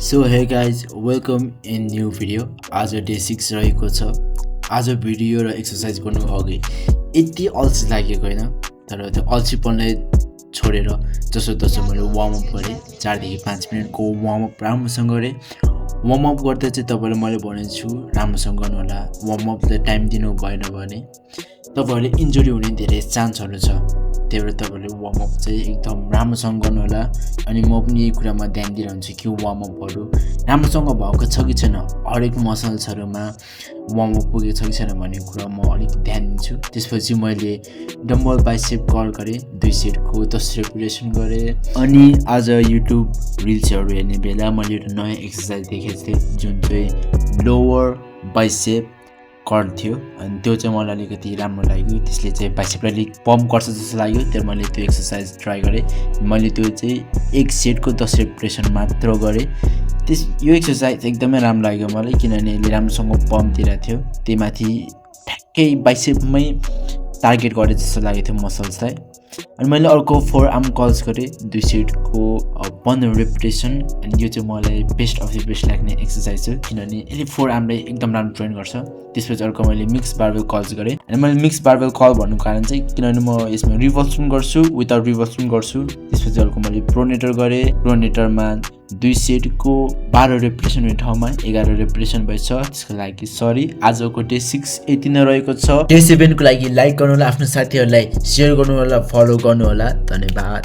So hey guys, welcome in new video. आज day 6 रहेको छ। आज भिडियो र एक्सरसाइज गर्नु अघि यति अल्छी लागेको हैन, तर त्यो अल्छीपनलाई छोडेर जसो मैले वार्म अप गरे 4 देखि 5 मिनेटको वार्म अप राम्रोसँग गरे। वार्म अप गर्दा चाहिँ तपाईलाई मैले भनेको छु राम्रोसँग गर्नु होला। वार्म अपले टाइम दिनु भएन भने तपाईहरुले इन्जुरी हुने धेरै चान्सहरु छ। त्यही भएर तपाईले वार्म अप चाहिँ एकदम राम्रोसँग गर्नु होला। अनि म पनि यही कुरामा ध्यान दिइरहन्छु कि वार्म अपहरु राम्रोसँग भएको छ कि छैन, हरेक मसल्सहरुमा वार्म अप पुगेको छ कि छैन भन्ने कुरा म अलिक ध्यान दिन्छु। त्यसपछि मैले डम्बल बाइसेप कर्ल गरे, 2 सेटको 10 रेपिटेसन गरे। अनि आज युट्युब रिल्सहरु हेर्ने बेला मैले एउटा नयाँ एक्सरसाइज देखेको थिएँ जुन चाहिँ लोवर बाइसेप कर्ल थियो। अनि त्यो चाहिँ मलाई अलिकति राम्रो लाग्यो। त्यसले चाहिँ बाइसेपलाई अलिक पम्प गर्छ जस्तो लाग्यो। त्यही मैले त्यो एक्सरसाइज ट्राई गरे। मैले त्यो चाहिँ 1 सेटको 10 रेपिटेसन मात्र गरे। यो एक्सरसाइज एकदमै राम्रो लाग्यो मलाई, किनभने यसले राम्रोसँग पम्प दिइरहेको थियो। त्यहीमाथि ठ्याक्कै बाइसेपमै टार्गेट गरे जस्तो लागेको थियो मसल्सलाई। अनि मैले अर्को 4 आर्म कर्ल्स गरे, 2 सेटको 15 रेपिटेसन। अनि यो चाहिँ मलाई बेस्ट अफ द बेस्ट लाग्ने एक्सरसाइज हो, किनभने यसले 4 आर्मलाई एकदम राम्रो ट्रेन गर्छ। त्यसपछि अर्को मैले मिक्स बारबेल कर्ल्स गरे। अनि मैले मिक्स बारबेल कर्ल भन्नुको कारण चाहिँ किनभने म यसमा रिभल्स पनि गर्छु, विदाउट रिभल्स पनि गर्छु। त्यसपछि अर्को मैले प्रोनेटर गरे। प्रोनेटरमा 2 सेटको 12 रेपिटेसन हुने ठाउँमा 11 रेपिटेसन भएछ। त्यसको लागि सरी। आजको डे 6 यति नै रहेको छ। डे 7 को लागि लाइक गर्नु होला, आफ्नो साथीहरुलाई शेयर गर्नु होला, फलो गर्नु होला। धन्यवाद।